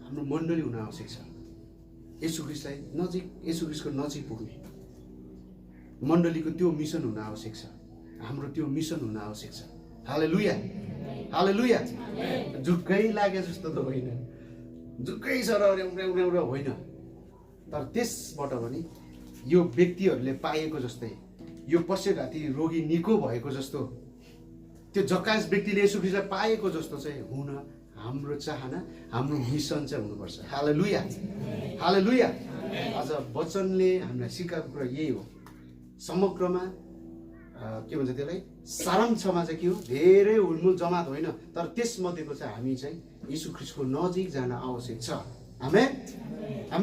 हाम्रो मण्डली हुन आवश्यक छ। येशू ख्रीष्टलाई नजिक, येशू ख्रीष्टको नजिक पुग्ने मण्डलीको त्यो मिसन हुन आवश्यक छ। हाम्रो त्यो मिसन हुन आवश्यक छ। हालेलुया हालेलुया। झुक्कै लागे जस्तो त होइन, झुक्कै सर होइन, तर त्यसबाट पनि यो व्यक्तिहरूले पाएको जस्तै, यो पक्षघाती रोगी निको भएको जस्तो, त्यो जक्कास व्यक्तिले येशू ख्रीष्टलाई पाएको जस्तो चाहिँ हुन हाम्रो चाहना, हाम्रो मिसन चाहिँ हुनुपर्छ। हालेलुया हालेलुया। आज वचनले हामीलाई सिकाएको कुरा यही हो। समग्रमा के भन्छ त्यसलाई, सारांशमा चाहिँ के हो? धेरै हुलमुल जमात होइन, तर त्यसमध्येको चाहिँ हामी चाहिँ येशू ख्रीष्टको नजिक जान आवश्यक छ। आमेन।